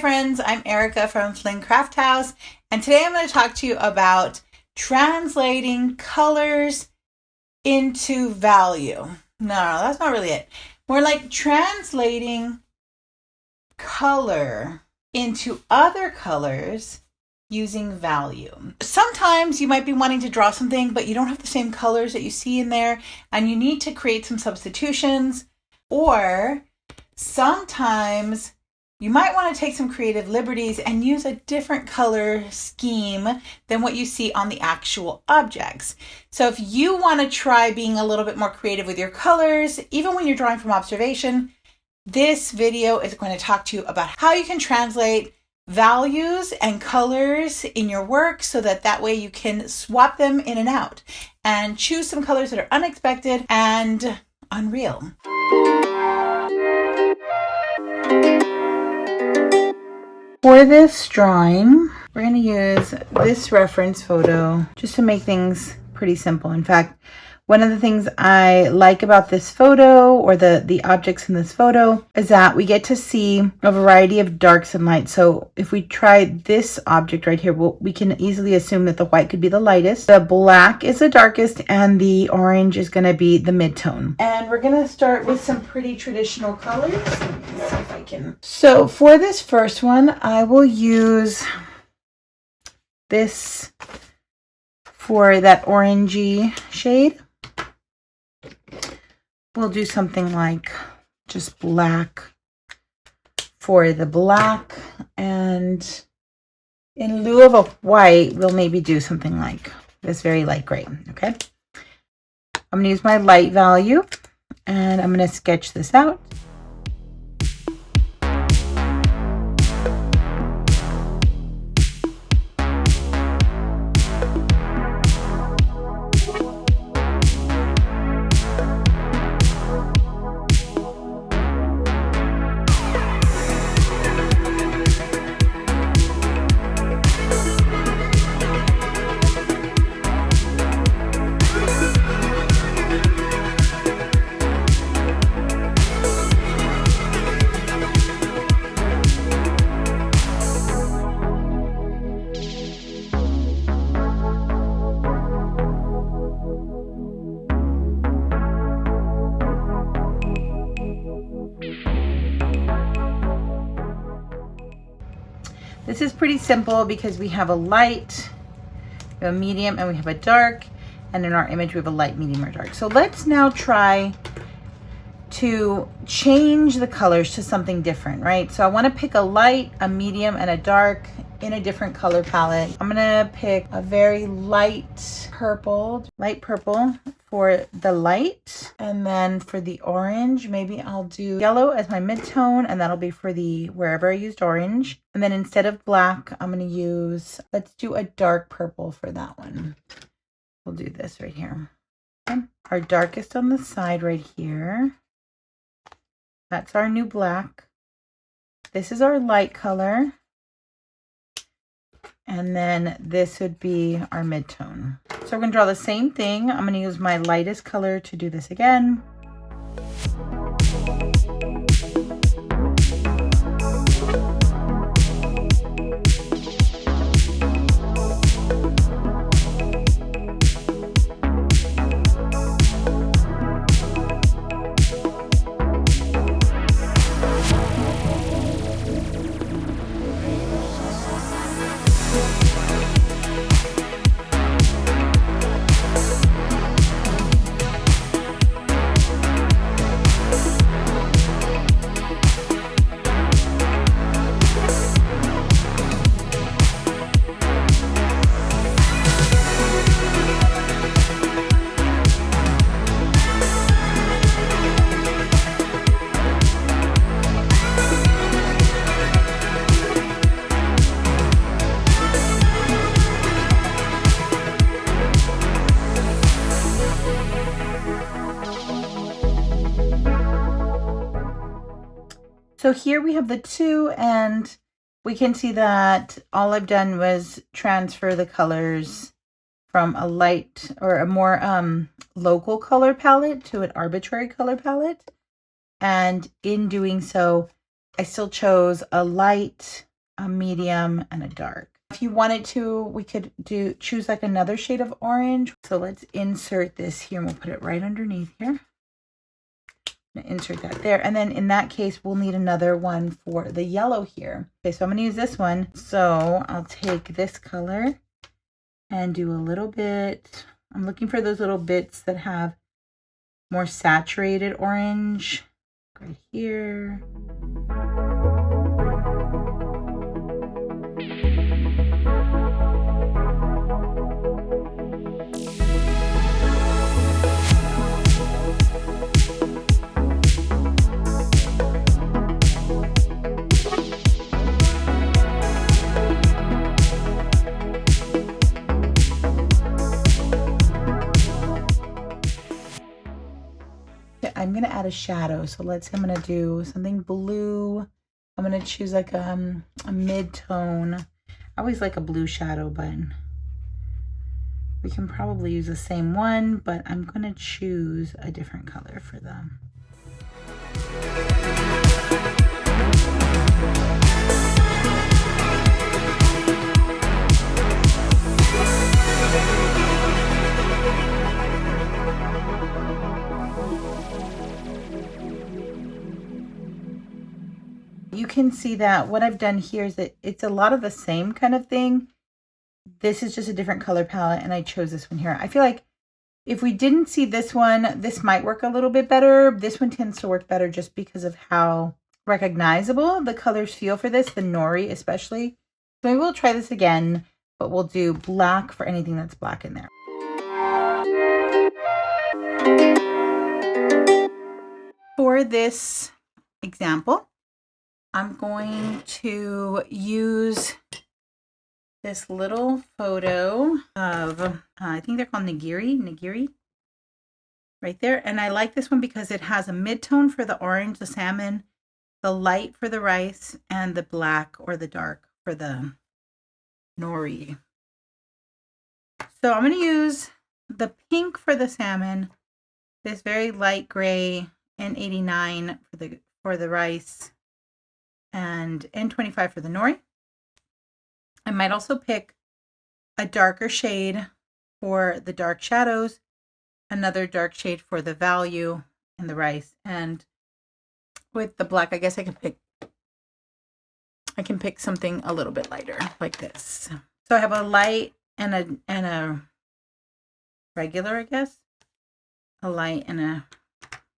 friends, I'm Erica from flynncrafthouse, and today I'm going to talk to you about translating colors into value. No, that's not really it. More like translating color into other colors using value. Sometimes you might be wanting to draw something, but you don't have the same colors that you see in there, and you need to create some substitutions. Or sometimes you might want to take some creative liberties and use a different color scheme than what you see on the actual objects. So if you want to try being a little bit more creative with your colors, even when you're drawing from observation, this video is going to talk to you about how you can translate values and colors in your work so that way you can swap them in and out and choose some colors that are unexpected and unreal. For this drawing, we're going to use this reference photo just to make things pretty simple. In fact, one of the things I like about this photo, or the objects in this photo, is that we get to see a variety of darks and lights. So if we try this object right here, we can easily assume that the white could be the lightest, the black is the darkest, and the orange is going to be the mid-tone. And we're going to start with some pretty traditional colors. Let's see if I can. So for this first one, I will use this for that orangey shade. We'll do something like just black for the black, and in lieu of a white, we'll maybe do something like this very light gray, okay? I'm going to use my light value, and I'm going to sketch this out. This is pretty simple because we have a light, we have a medium, and we have a dark. And in our image, we have a light, medium, or dark. So let's now try to change the colors to something different, right? So I want to pick a light, a medium, and a dark in a different color palette. I'm gonna pick a very light purple for the light, and then for the orange, maybe I'll do yellow as my mid-tone, and that'll be for the wherever I used orange. And then instead of black, I'm gonna use, let's do a dark purple for that one. We'll do this right here. Okay. Our darkest on the side right here. That's our new black. This is our light color. And then this would be our mid-tone. So we're going to draw the same thing. I'm going to use my lightest color to do this again. So here we have the two, and we can see that all I've done was transfer the colors from a light or a more local color palette to an arbitrary color palette. And in doing so, I still chose a light a medium, and a dark. If you wanted to, we could choose like another shade of orange. So let's insert this here and we'll put it right underneath here. Insert that there, and then in that case we'll need another one for the yellow here. Okay, so I'm going to use this one. So I'll take this color and do a little bit. I'm looking for those little bits that have more saturated orange right here. I'm going to add a shadow. So let's say I'm going to do something blue. I'm going to choose like a mid-tone. I always like a blue shadow, but we can probably use the same one, but I'm going to choose a different color for them. You can see that what I've done here is that it's a lot of the same kind of thing. This is just a different color palette, and I chose this one here. I feel like if we didn't see this one, this might work a little bit better. This one tends to work better just because of how recognizable the colors feel for this, the nori especially. So maybe we'll try this again, but we'll do black for anything that's black in there. For this example, I'm going to use this little photo of, I think they're called nigiri, right there. And I like this one because it has a mid-tone for the orange, the salmon, the light for the rice, and the black or the dark for the nori. So I'm going to use the pink for the salmon, this very light gray, N89 for the rice, and N25 for the nori. I might also pick a darker shade for the dark shadows, another dark shade for the value and the rice, and with the black, I guess I can pick something a little bit lighter like this. So I have a light and a regular, I guess, a light and a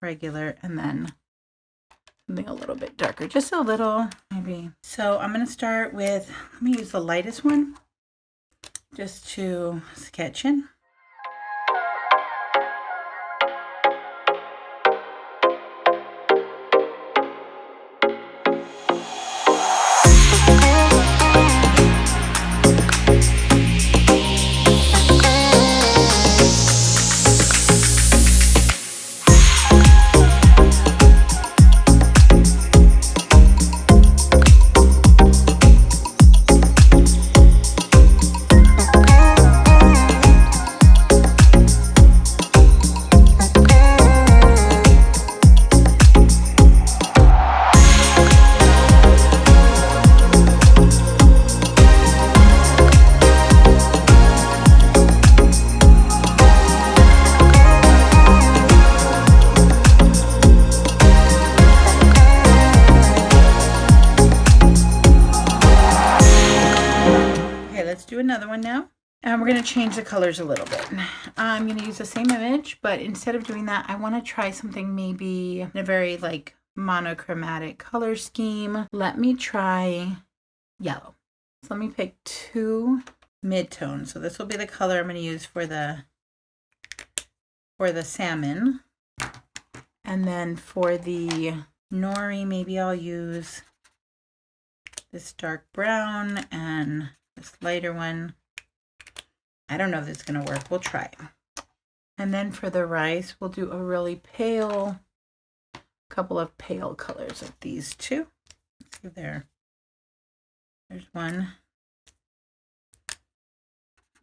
regular, and then something a little bit darker, just a little maybe. So I'm going to start with, let me use the lightest one just to sketch in. Another one now, and we're going to change the colors a little bit. I'm going to use the same image, but instead of doing that, I want to try something maybe in a very like monochromatic color scheme. Let me try yellow. So let me pick two mid-tones. So this will be the color I'm going to use for the salmon, and then for the nori, maybe I'll use this dark brown and this lighter one. I don't know if it's going to work. We'll try it. And then for the rice, we'll do a really pale, couple of pale colors of these two. Let's see there. There's one.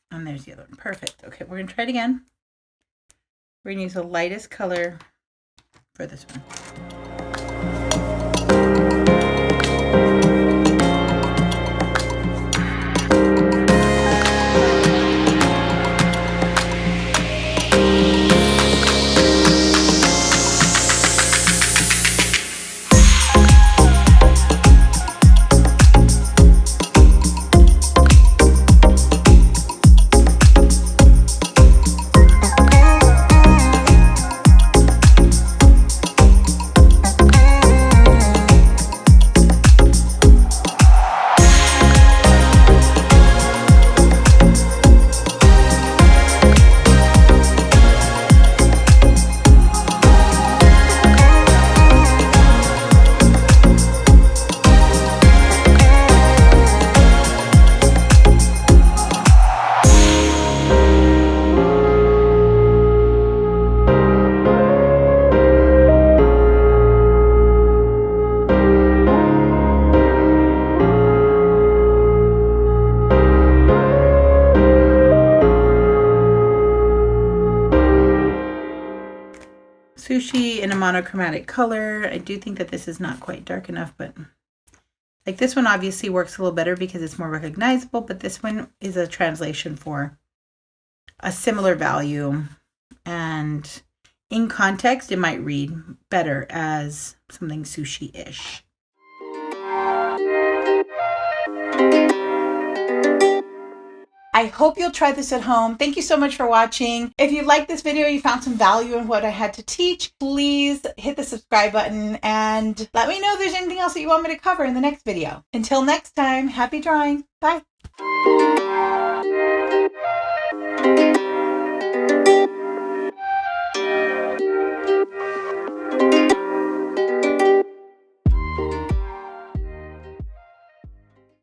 And there's the other one. Perfect. Okay, we're going to try it again. We're going to use the lightest color for this one. Sushi in a monochromatic color. I do think that this is not quite dark enough, but like this one obviously works a little better because it's more recognizable, but this one is a translation for a similar value. And in context, it might read better as something sushi-ish. I hope you'll try this at home. Thank you so much for watching. If you liked this video, you found some value in what I had to teach, please hit the subscribe button and let me know if there's anything else that you want me to cover in the next video. Until next time, happy drawing. Bye.